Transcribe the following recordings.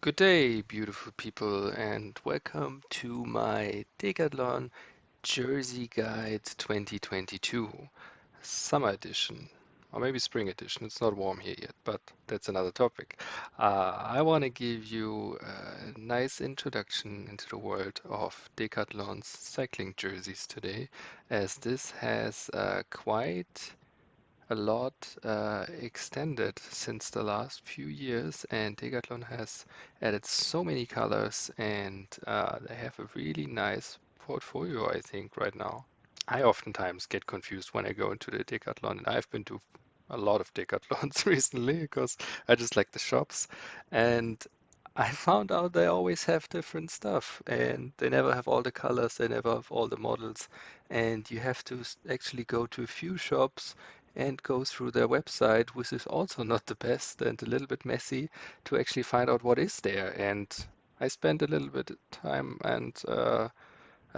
Good day, beautiful people, and welcome to my Decathlon Jersey Guide 2022 Summer Edition, or maybe Spring Edition. It's not warm here yet, but that's another topic. I want to give you a nice introduction into the world of Decathlon's cycling jerseys today, as this has quite a lot extended since the last few years, and Decathlon has added so many colors, and they have a really nice portfolio, I think, right now. I oftentimes get confused when I go into the Decathlon, and I've been to a lot of Decathlons recently because I just like the shops, and I found out they always have different stuff, and they never have all the colors, they never have all the models, and you have to actually go to a few shops and go through their website, which is also not the best and a little bit messy to actually find out what is there. And I spent a little bit of time and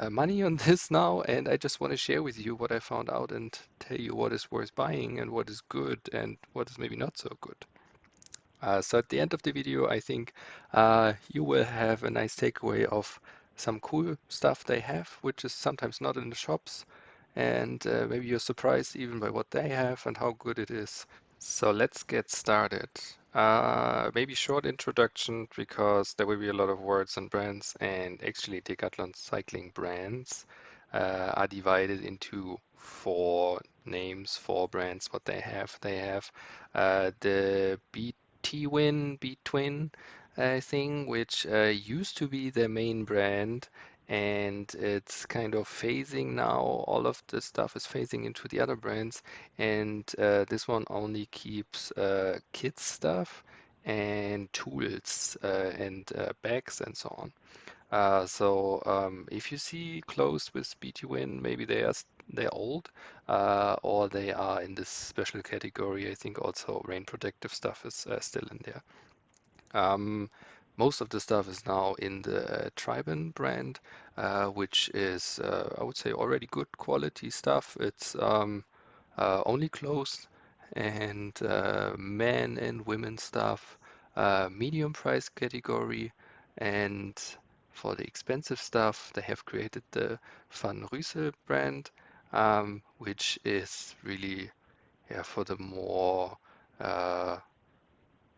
money on this now, and I just want to share with you what I found out and tell you what is worth buying and what is good and what is maybe not so good. So at the end of the video, I think you will have a nice takeaway of some cool stuff they have, which is sometimes not in the shops, and maybe you're surprised even by what they have and how good it is. So let's get started. Maybe short introduction because there will be a lot of words and brands, and actually Decathlon cycling brands are divided into four names, four brands. What they have, the T-Win, B-Twin thing, which used to be their main brand, and it's kind of phasing now. All of the stuff is phasing into the other brands, and this one only keeps kids stuff and tools and bags and so on. If you see clothes with BTWin, maybe they're old, or they are in this special category. I think also rain protective stuff is still in there. Um, Most of the stuff is now in the Triban brand, which is, I would say, already good quality stuff. It's only clothes and men and women stuff, medium price category, and for the expensive stuff, they have created the Van Rysel brand, which is really, yeah, for the more uh,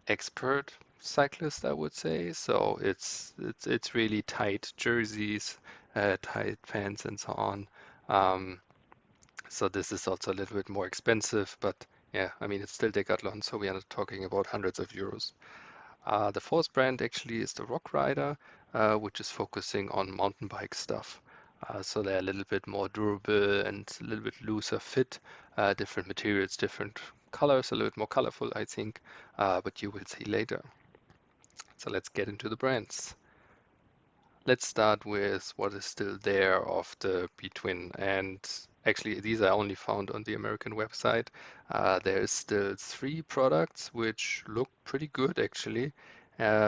expert cyclist, I would say. So it's really tight jerseys, tight pants, and so on. Um, so this is also a little bit more expensive, but yeah, I mean it's still Decathlon, so we are not talking about hundreds of euros. The fourth brand actually is the Rock Rider, which is focusing on mountain bike stuff. So they're a little bit more durable and a little bit looser fit, different materials, different colors, a little bit more colorful, I think, but you will see later. So let's get into the brands. Let's start with what is still there of the B-Twin. And actually, these are only found on the American website. There is still three products which look pretty good actually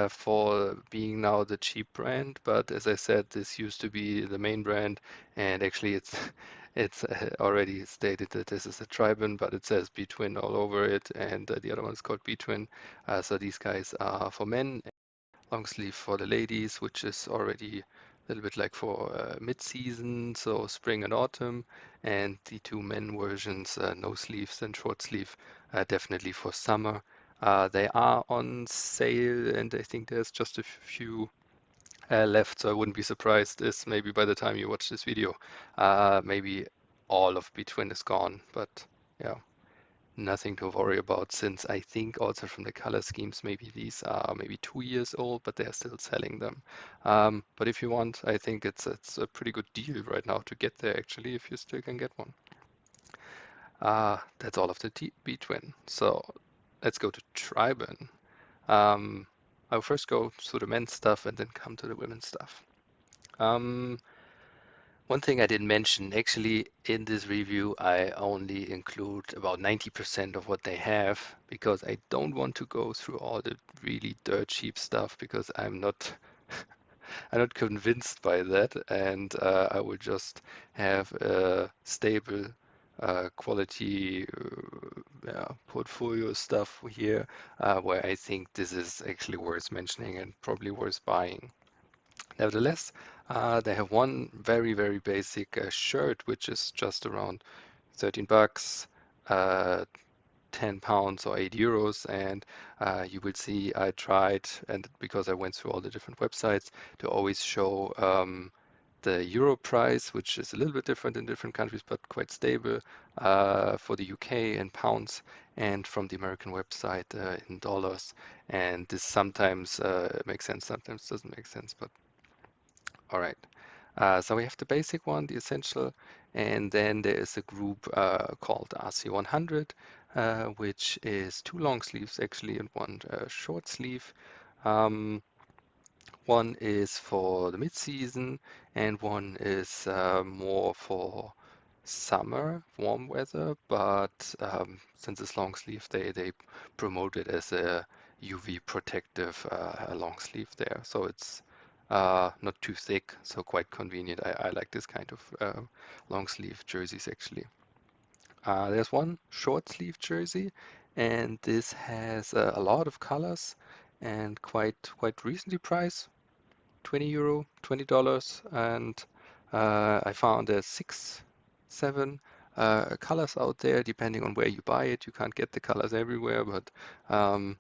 for being now the cheap brand. But as I said, this used to be the main brand, and actually it's it's already stated that this is a Triban, but it says B-Twin all over it, and the other one is called B-Twin. So these guys are for men, long sleeve for the ladies, which is already a little bit like for mid-season, so spring and autumn, and the two men versions, no sleeves and short sleeve, definitely for summer. They are on sale, and I think there's just a few left, so I wouldn't be surprised if maybe by the time you watch this video, maybe all of Between is gone, but yeah. Nothing to worry about since I think also from the color schemes, maybe these are maybe 2 years old, but they're still selling them. But if you want, I think it's a pretty good deal right now to get there actually, if you still can get one. That's all of the B-Twin. So let's go to Triban. Um, I'll first go through the men's stuff and then come to the women's stuff. Um, One thing I didn't mention, actually, in this review, I only include about 90% of what they have because I don't want to go through all the really dirt cheap stuff because I'm not convinced by that, and I will just have a stable quality portfolio stuff here, where I think this is actually worth mentioning and probably worth buying. Nevertheless, they have one very, very basic shirt, which is just around 13 bucks, uh, 10 pounds or 8 euros. And you will see I tried, and because I went through all the different websites, to always show the euro price, which is a little bit different in different countries, but quite stable for the UK in pounds, and from the American website in dollars. And this sometimes makes sense, sometimes doesn't make sense, but all right. So we have the basic one, the essential, and then there is a group called RC100, which is two long sleeves actually and one short sleeve. Um, One is for the mid-season and one is more for summer, warm weather, but since it's long sleeve, they promote it as a UV protective long sleeve there. So it's not too thick, so quite convenient. I like this kind of long sleeve jerseys actually. There's one short sleeve jersey, and this has a lot of colors and quite recently priced, 20 euro, $20, and I found there's 7 colors out there depending on where you buy it. You can't get the colors everywhere, but um,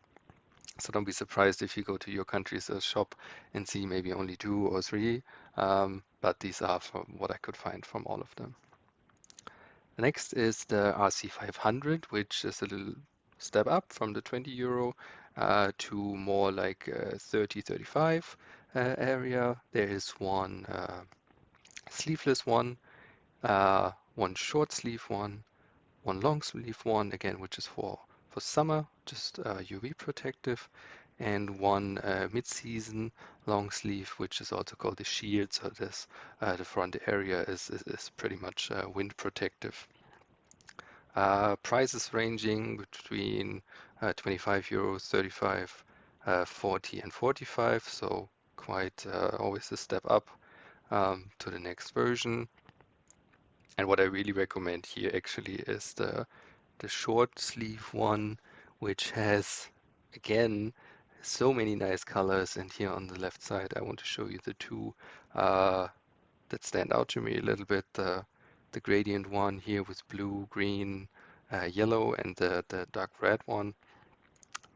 so don't be surprised if you go to your country's shop and see maybe only 2 or 3. But these are from what I could find from all of them. Next is the RC500, which is a little step up from the 20 euro to more like 30, 35 area. There is one sleeveless one, one short sleeve one long sleeve one, again, which is for summer, just UV protective, and one mid-season long sleeve, which is also called the shield. So this the front area is pretty much wind protective. Prices ranging between 25 euros, 35, 40, and 45. So quite always a step up to the next version. And what I really recommend here actually is the short sleeve one, which has again so many nice colors. And here on the left side, I want to show you the two that stand out to me a little bit. The gradient one here with blue, green, yellow, and the dark red one.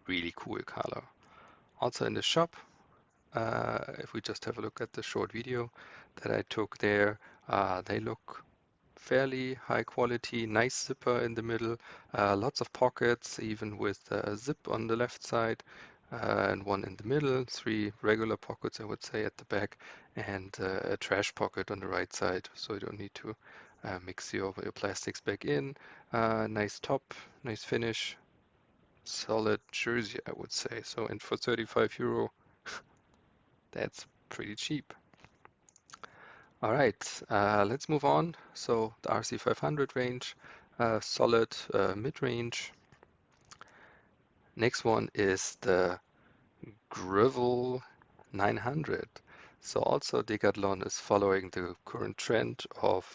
Really cool color. Also in the shop, if we just have a look at the short video that I took there, they look fairly high quality, nice zipper in the middle, lots of pockets, even with a zip on the left side, and one in the middle, 3 regular pockets, I would say, at the back, and a trash pocket on the right side, so you don't need to mix your plastics back in. Nice top, nice finish, solid jersey, I would say. So, and for 35 euro, that's pretty cheap. All right, let's move on. So the RC500 range, solid mid-range. Next one is the Grivel 900. So also Decathlon is following the current trend of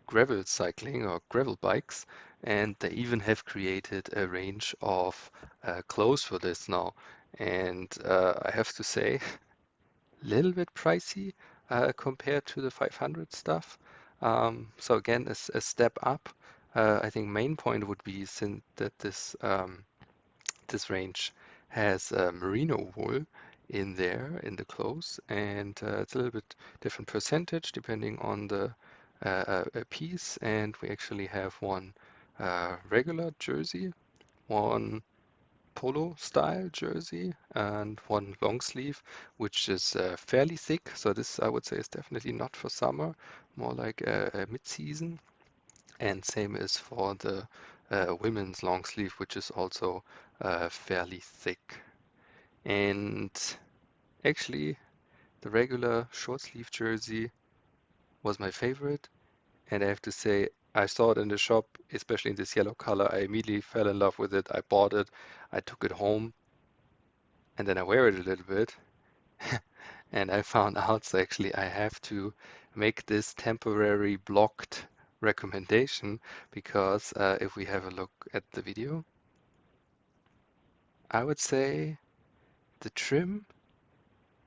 gravel cycling or gravel bikes, and they even have created a range of clothes for this now. And I have to say, little bit pricey compared to the 500 stuff. So again, a step up. I think main point would be since that this range has merino wool in there in the clothes, and it's a little bit different percentage depending on the piece. And we actually have one regular jersey, one polo style jersey, and one long sleeve, which is fairly thick. So this I would say is definitely not for summer, more like a mid-season. And same is for the women's long sleeve, which is also fairly thick. And actually, the regular short sleeve jersey was my favorite. And I have to say, I saw it in the shop, especially in this yellow color. I immediately fell in love with it. I bought it. I took it home and then I wear it a little bit. And I found out, so actually I have to make this temporary blocked recommendation because if we have a look at the video, I would say the trim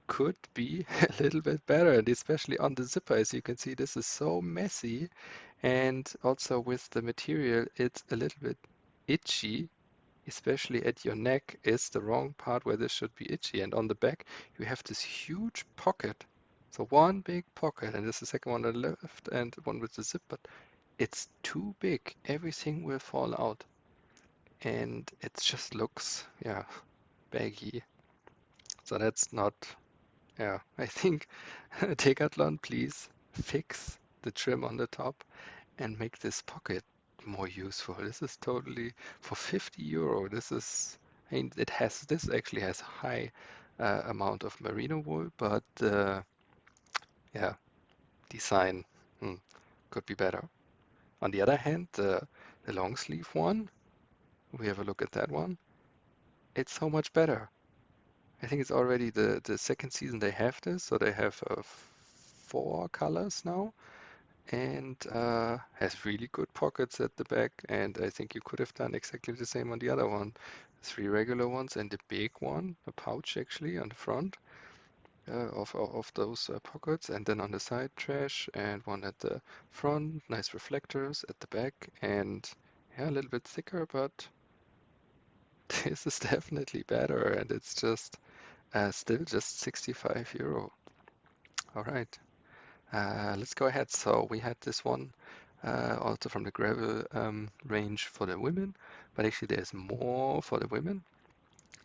could be a little bit better, and especially on the zipper. As you can see, this is so messy, and also with the material, it's a little bit itchy, especially at your neck is the wrong part where this should be itchy. And on the back, you have this huge pocket. So one big pocket, and there's the second one on the left and one with the zip, but it's too big. Everything will fall out. And it just looks, yeah, baggy. So that's not, yeah, I think Decathlon, please fix the trim on the top and make this pocket more useful. This is totally for 50 euro. This is, I mean, this actually has high amount of merino wool, but yeah, design hmm, could be better. On the other hand, the long sleeve one, we have a look at that one. It's so much better. I think it's already the second season they have this, so they have 4 colors now, and has really good pockets at the back. And I think you could have done exactly the same on the other one. 3 regular ones and a big one, a pouch actually on the front of those pockets, and then on the side trash, and one at the front, nice reflectors at the back, and yeah, a little bit thicker, but this is definitely better, and it's just still just 65 euro. All right. Let's go ahead. So we had this one also from the Grivel range for the women, but actually there's more for the women,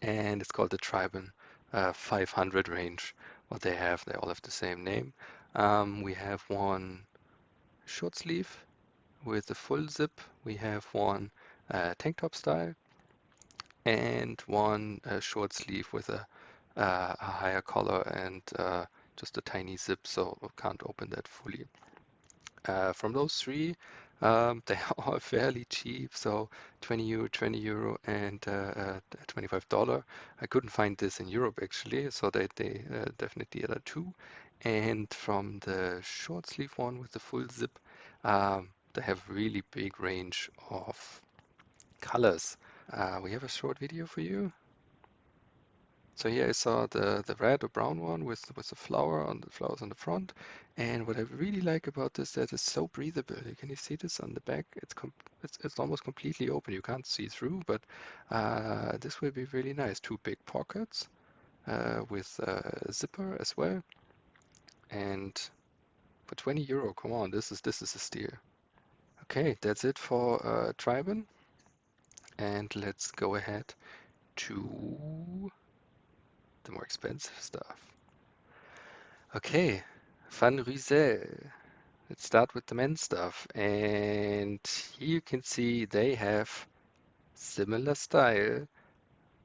and it's called the Triban 500 range. What they all have the same name. We have one short sleeve with a full zip. We have one tank top style, and one short sleeve with a higher collar and just a tiny zip, so I can't open that fully. From those three, they are all fairly cheap, so 20 euro, 20 euro, and $25. I couldn't find this in Europe actually, so they definitely are two. And from the short sleeve one with the full zip, they have really big range of colors. We have a short video for you. So here I saw the red or brown one with the flowers on the front, and what I really like about this that it's so breathable. Can you see this on the back? It's almost completely open. You can't see through, but this will be really nice. Two big pockets with a zipper as well, and for 20 euro, come on, this is a steal. Okay, that's it for Triban, and let's go ahead to the more expensive stuff. Okay, Van Ruzel. Let's start with the men's stuff. And here you can see they have similar style,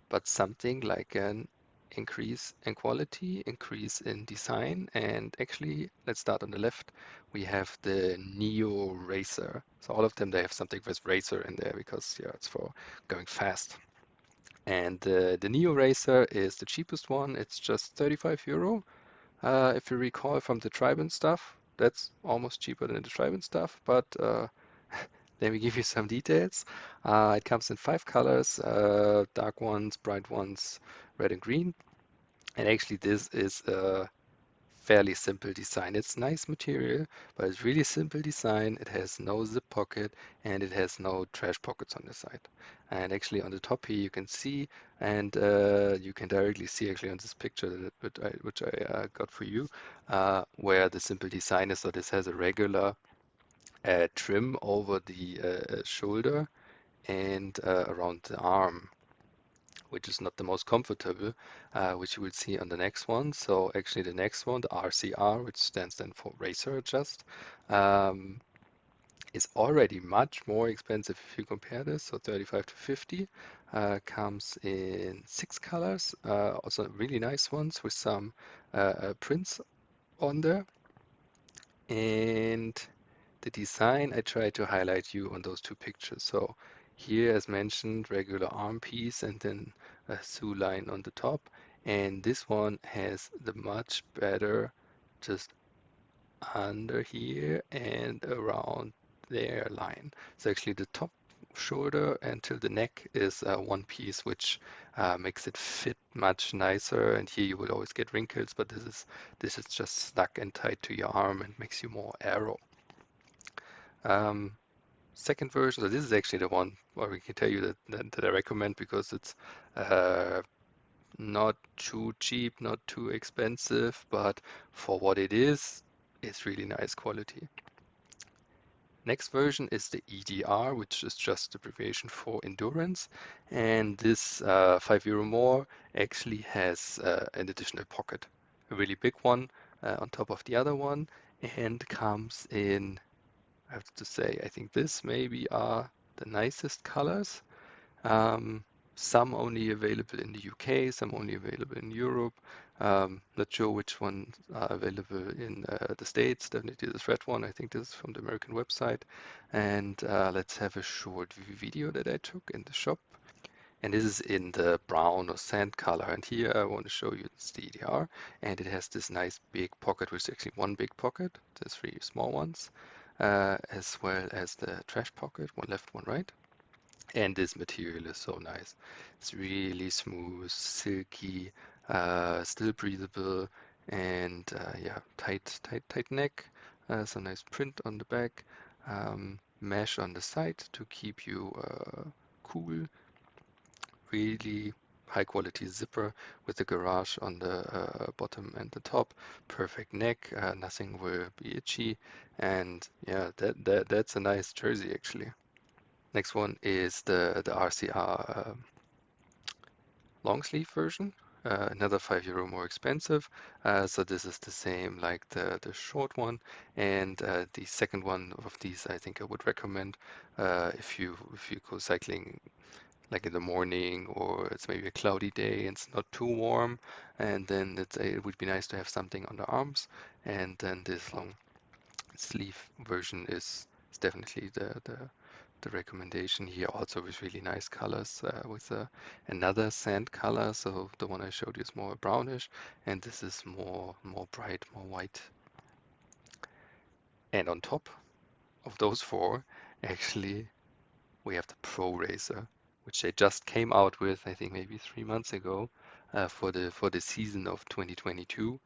but something like an increase in quality, increase in design. And actually, let's start on the left. We have the Neoracer. So all of them, they have something with Racer in there because yeah, it's for going fast. And the Neoracer is the cheapest one. It's just 35 euro. If you recall from the Triban stuff, that's almost cheaper than the Triban stuff, but let me give you some details. It comes in 5 colors, dark ones, bright ones, red and green. And actually this is a fairly simple design. It's nice material, but it's really simple design. It has no zip pocket and it has no trash pockets on the side. And actually on the top here you can see, and you can directly see actually on this picture which I got for you, where the simple design is. So this has a regular trim over the shoulder and around the arm, which is not the most comfortable, which you will see on the next one. So actually the next one, the RCR, which stands then for Racer Adjust, um, is already much more expensive if you compare this. So 35 to 50 comes in 6 colors, also really nice ones with some prints on there. And the design, I try to highlight you on those two pictures. So here, as mentioned, regular arm piece and then a sue line on the top. And this one has the much better just under here and around their line. So actually the top shoulder until the neck is one piece, which makes it fit much nicer. And here you will always get wrinkles, but this is just stuck and tight to your arm and makes you more aero. Um, Second version, so this is actually the one where we can tell you that I recommend because it's uh, not too cheap, not too expensive, but for what it is, it's really nice quality. Next version is the EDR, which is just abbreviation for endurance. And this €5 more actually has an additional pocket, a really big one on top of the other one, and comes in, I have to say, I think this maybe are the nicest colors. Um, some only available in the UK, some only available in Europe. Not sure which ones are available in the States. Definitely this red one. I think this is from the American website. And let's have a short video that I took in the shop. And this is in the brown or sand color. And here I want to show you this DDR. And it has this nice big pocket, which is actually one big pocket. There's three small ones, as well as the trash pocket, one left, one right. And this material is so nice. It's really smooth, silky, still breathable, and yeah, tight neck. Some nice print on the back. Mesh on the side to keep you cool. Really high quality zipper with the garage on the bottom and the top. Perfect neck. Nothing will be itchy. And yeah, that's a nice jersey actually. Next one is the RCR long sleeve version, another €5 more expensive. So this is the same like the short one, and the second one of these I think I would recommend if you go cycling like in the morning or it's maybe a cloudy day and it's not too warm, and then it would be nice to have something on the arms, and then this long sleeve version is definitely the recommendation here, also with really nice colors with another sand color. So the one I showed you is more brownish, and this is more bright, more white. And on top of those four, actually, we have the Pro Racer, which they just came out with, I think maybe 3 months ago, for the season of 2022,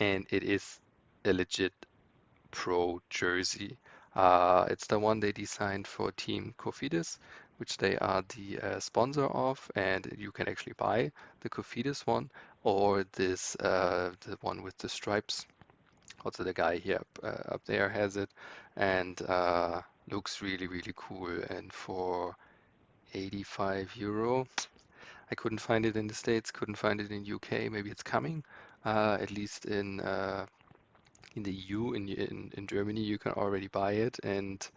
and it is a legit Pro jersey. It's the one they designed for Team Cofidis, which they are the sponsor of, and you can actually buy the Cofidis one or the one with the stripes. Also, the guy here up there has it, and looks really cool. And for €85, I couldn't find it in the States, couldn't find it in UK. Maybe it's coming. At least in the EU, in Germany, you can already buy it, and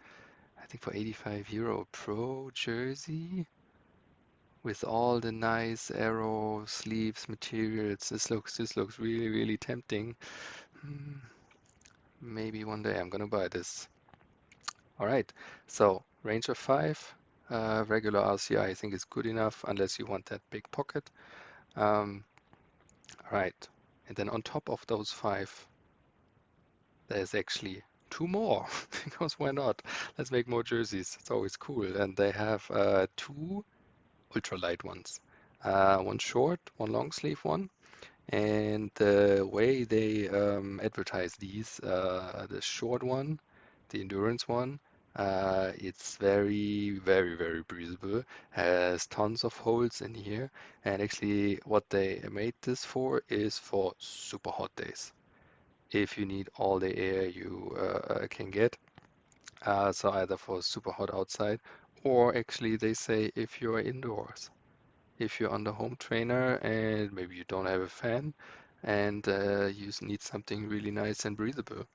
I think for €85 Pro jersey with all the nice arrow sleeves materials, this looks really tempting. Hmm, maybe one day I'm gonna buy this. All right, so range of five, regular RCI I think is good enough unless you want that big pocket. Um, all right, and then on top of those five, there's actually two more because why not? Let's make more jerseys. It's always cool. And they have two ultralight ones. One short, one long sleeve one. And the way they advertise these, the short one, the endurance one, it's very breathable, has tons of holes in here. And actually what they made this for is for super hot days if you need all the air you can get. So either for super hot outside, or actually they say if you're indoors, if you're on the home trainer and maybe you don't have a fan and you need something really nice and breathable,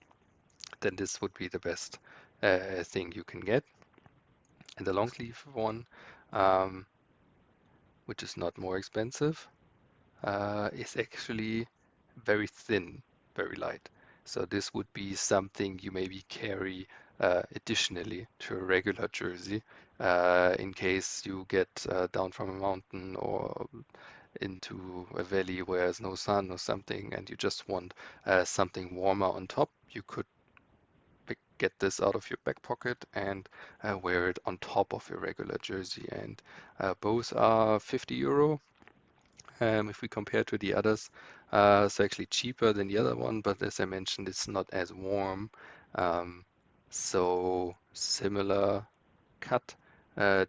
then this would be the best thing you can get. And the long sleeve one, um, which is not more expensive, is actually very thin, very light. So this would be something you maybe carry additionally to a regular jersey in case you get down from a mountain or into a valley where there's no sun or something and you just want something warmer on top. You could pick get this out of your back pocket and wear it on top of your regular jersey. And both are 50 euro if we compare to the others. It's actually cheaper than the other one, but as I mentioned, it's not as warm. Um, so similar cut,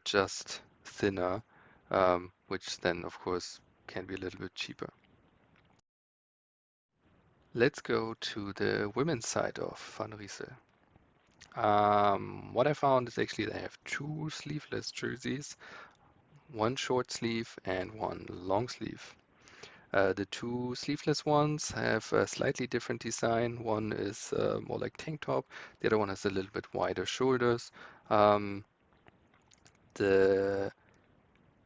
just thinner, which then of course can be a little bit cheaper. Let's go to the women's side of Van Riesel. What I found is actually they have two sleeveless jerseys, one short sleeve and one long sleeve. The two sleeveless ones have a slightly different design. One is more like tank top. The other one has a little bit wider shoulders. Um, the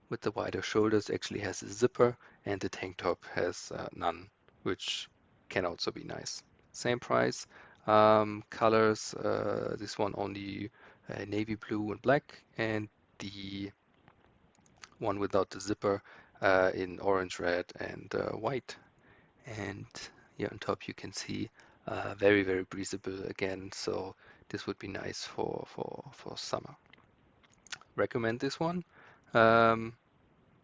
with the wider shoulders actually has a zipper, and the tank top has none, which can also be nice. Same price. Colors. This one only navy blue and black, and the one without the zipper in orange, red, and white. And here on top you can see very, very breathable again, so this would be nice for summer. Recommend this one. Um,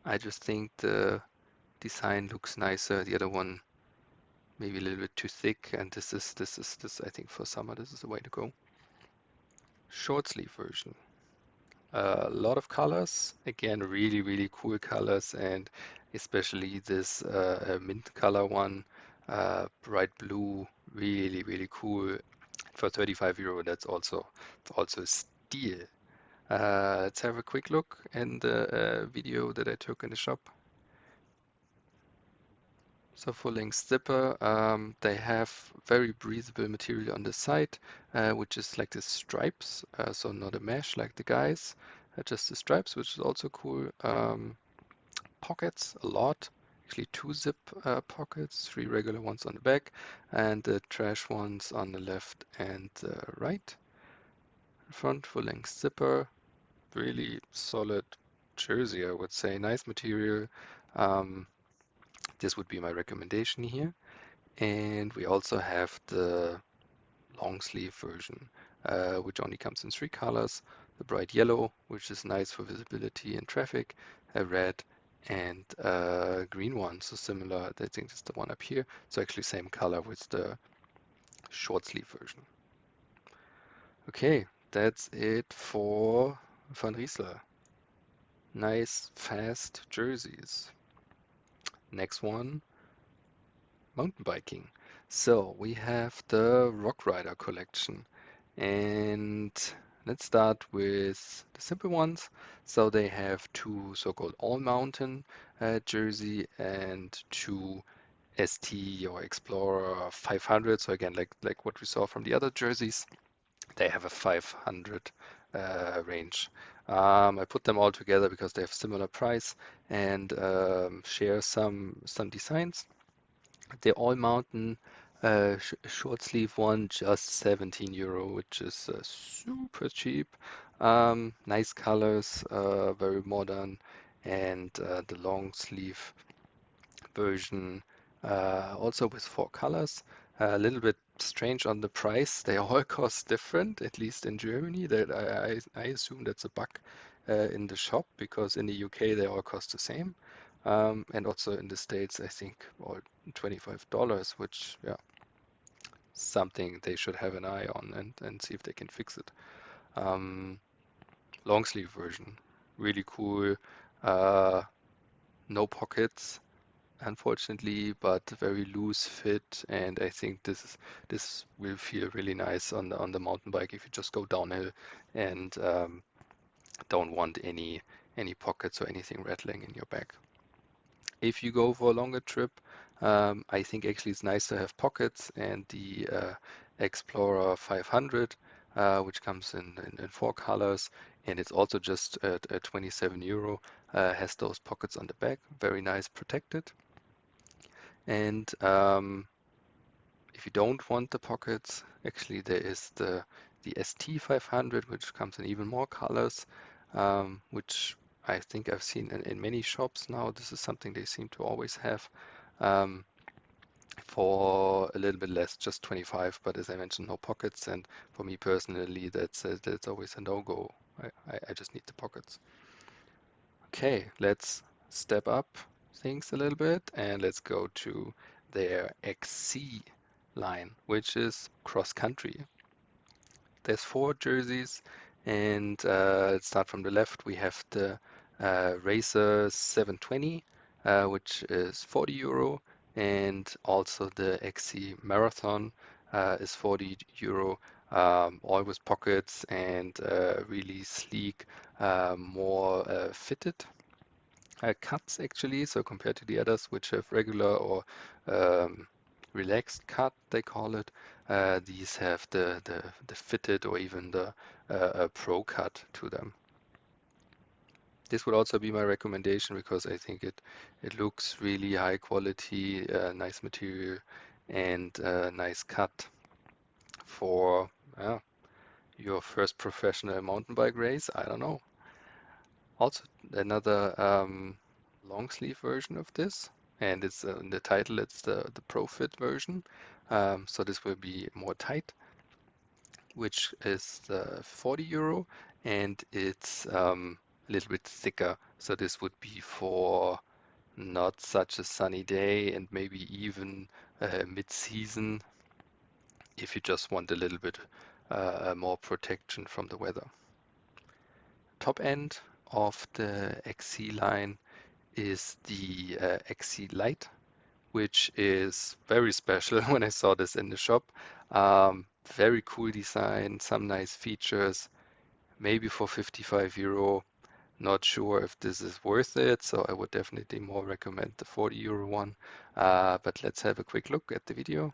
I just think the design looks nicer. The other one maybe a little bit too thick, and this I think for summer this is the way to go. Short sleeve version. A lot of colors, again, really, really cool colors, and especially this mint color one, bright blue, really, really cool. For 35 euro, it's also a steal. Let's have a quick look in the video that I took in the shop. So full length zipper, they have very breathable material on the side, which is like the stripes, so not a mesh like the guys, just the stripes, which is also cool. Pockets, a lot, actually two zip pockets, three regular ones on the back, and the trash ones on the left and right. Front full length zipper, really solid jersey, I would say, nice material. Um, this would be my recommendation here. And we also have the long sleeve version, which only comes in three colors. The bright yellow, which is nice for visibility in traffic, a red, and a green one. So similar, I think it's the one up here. So actually same color with the short sleeve version. Okay, that's it for Van Riesler. Nice, fast jerseys. Next one, mountain biking. So we have the Rock Rider collection, and let's start with the simple ones. So they have two so-called all-mountain jersey and two ST or Explorer 500. So again, like what we saw from the other jerseys, they have a 500 range. I put them all together because they have similar price and share some designs. The all mountain short sleeve one, just 17 euro, which is super cheap. Nice colors, very modern, and the long sleeve version also with four colors. A little bit strange on the price. They all cost different, at least in Germany. That I assume that's a bug in the shop because in the UK they all cost the same. And also in the States, I think all $25, which yeah, something they should have an eye on and see if they can fix it. Um, Long sleeve version, really cool. Uh, no pockets, unfortunately, but very loose fit, and I think this will feel really nice on the mountain bike if you just go downhill and don't want any pockets or anything rattling in your back. If you go for a longer trip, I think actually it's nice to have pockets, and the Explorer 500, which comes in four colors, and it's also just at 27 euro, has those pockets on the back, very nice protected. And if you don't want the pockets, actually there is the ST500, which comes in even more colors, which I think I've seen in many shops now. This is something they seem to always have. Um, for a little bit less, just 25. But as I mentioned, no pockets, and for me personally, that's always a no-go. I just need the pockets. Okay, let's step up things a little bit and let's go to their XC line, which is cross country. There's four jerseys, and let's start from the left. We have the Razer 720, which is 40 euro, and also the XC Marathon is 40 euro. All with pockets and really sleek, more fitted cuts actually. So compared to the others, which have regular or um, relaxed cut, they call it, these have the fitted or even the pro cut to them. This would also be my recommendation because I think it looks really high quality, nice material, and nice cut for your first professional mountain bike race. I don't know. Also, another long sleeve version of this, and it's in the title, it's the Pro Fit version. So this will be more tight, which is 40 euro, and it's a little bit thicker. So this would be for not such a sunny day and maybe even mid-season if you just want a little bit more protection from the weather. Top end of the XC line is the XC Lite, which is very special when I saw this in the shop. Very cool design, some nice features, maybe for 55 euro. Not sure if this is worth it, so I would definitely more recommend the 40 euro one. But let's have a quick look at the video.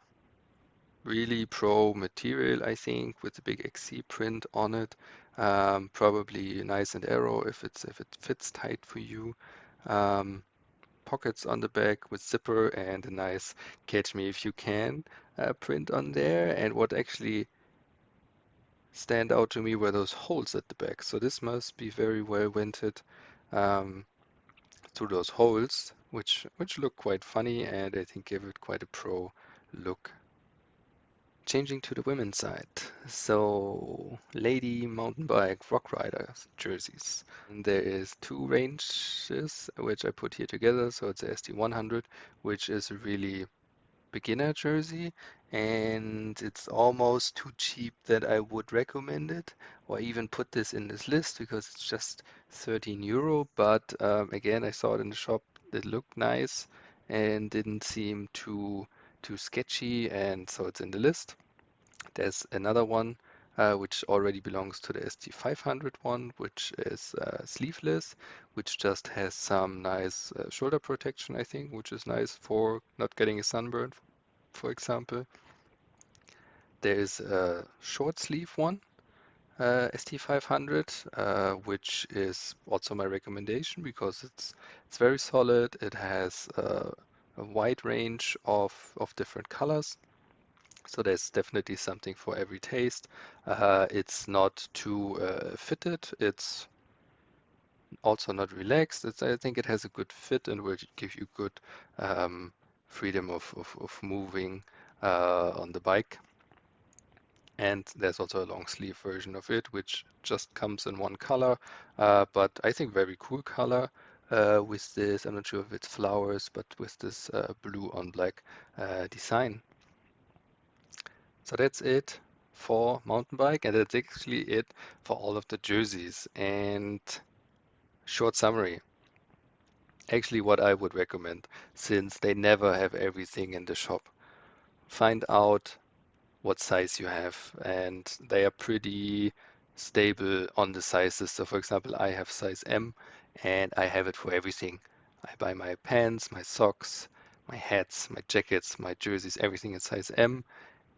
Really pro material, I think, with the big XC print on it. Probably nice and aero if it fits tight for you. Pockets on the back with zipper and a nice catch me if you can print on there. And what actually stand out to me were those holes at the back. So this must be very well vented um, through those holes, which look quite funny and I think give it quite a pro look. Changing to the women's side. So lady mountain bike rock riders jerseys. And there is two ranges which I put here together. So it's a SD100, which is a really beginner jersey, and it's almost too cheap that I would recommend it or even put this in this list because it's just 13 euro. But again, I saw it in the shop. It looked nice and didn't seem too sketchy, and so it's in the list. There's another one which already belongs to the ST500 one, which is sleeveless, which just has some nice shoulder protection, I think, which is nice for not getting a sunburn, for example. There is a short sleeve one, ST500, which is also my recommendation because it's very solid. It has a wide range of different colors. So there's definitely something for every taste. It's not too fitted. It's also not relaxed. I think it has a good fit and will give you good um, freedom of moving on the bike. And there's also a long sleeve version of it, which just comes in one color, but I think very cool color with this, I'm not sure if it's flowers, but with this blue on black design. So that's it for mountain bike, and that's actually it for all of the jerseys. And short summary, actually what I would recommend, since they never have everything in the shop, find out what size you have, and they are pretty stable on the sizes. So for example, I have size M and I have it for everything. I buy my pants, my socks, my hats, my jackets, my jerseys, everything in size M.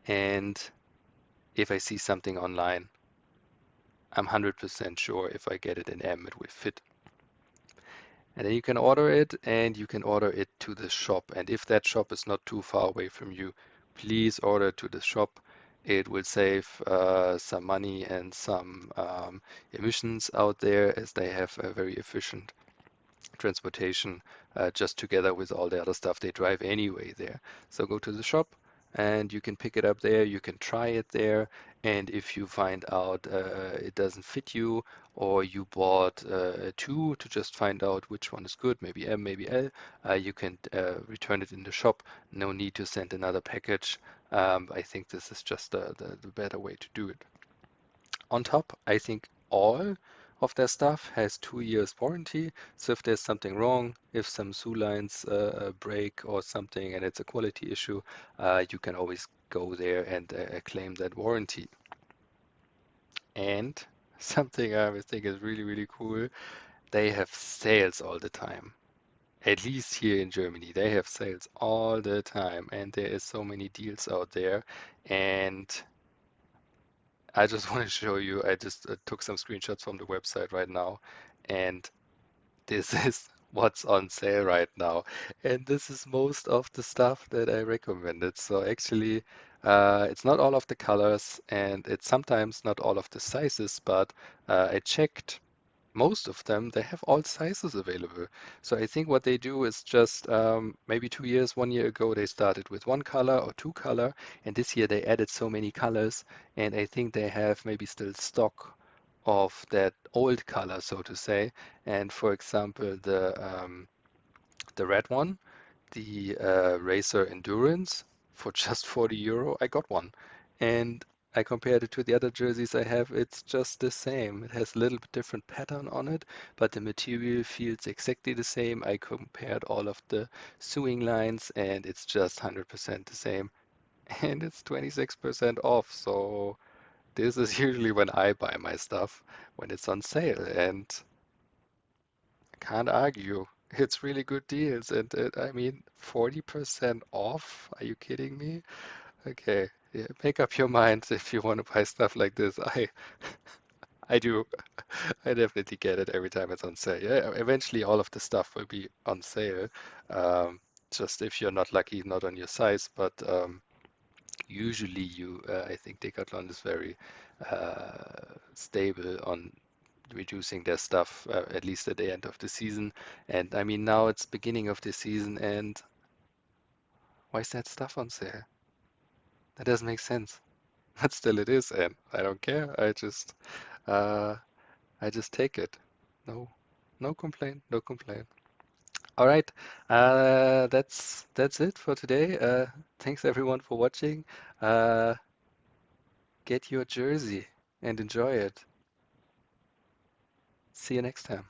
And if I see something online, I'm 100% sure if I get it in M, it will fit. And then you can order it, and you can order it to the shop. And if that shop is not too far away from you, please order to the shop. It will save some money and some emissions out there, as they have a very efficient transportation just together with all the other stuff they drive anyway there. So go to the shop and you can pick it up there, you can try it there, and if you find out it doesn't fit you, or you bought two to just find out which one is good, maybe M, maybe L, you can return it in the shop. No need to send another package. I think this is just the better way to do it. On top, I think all of their stuff has 2 years warranty. So if there's something wrong, if some sew lines break or something and it's a quality issue, you can always go there and claim that warranty. And something I think is really, really cool, they have sales all the time. At least here in Germany, they have sales all the time, and there is so many deals out there. And I just want to show you, I just took some screenshots from the website right now, and this is what's on sale right now. And this is most of the stuff that I recommended. So actually, it's not all of the colors, and it's sometimes not all of the sizes, but I checked most of them, they have all sizes available. So I think what they do is just maybe 2 years, 1 year ago, they started with one color or two color, and this year they added so many colors, and I think they have maybe still stock of that old color, so to say. And for example, the red one, the Razer Endurance for just 40 euro. I got one. And I compared it to the other jerseys I have. It's just the same. It has a little bit different pattern on it, but the material feels exactly the same. I compared all of the sewing lines and it's just 100% the same. And it's 26% off. So this is usually when I buy my stuff, when it's on sale. And can't argue. It's really good deals. And I mean, 40% off? Are you kidding me? Okay. Yeah, make up your mind if you want to buy stuff like this. I do. I definitely get it every time it's on sale. Yeah, eventually all of the stuff will be on sale. Um, just if you're not lucky, not on your size, but usually I think Decathlon is very stable on reducing their stuff, at least at the end of the season. And I mean, now it's beginning of the season, and why is that stuff on sale? That doesn't make sense. But still it is, and I don't care. Uh, I just take it. No, no complaint, no complaint. All right, that's it for today. Thanks everyone for watching. Uh, get your jersey and enjoy it. See you next time.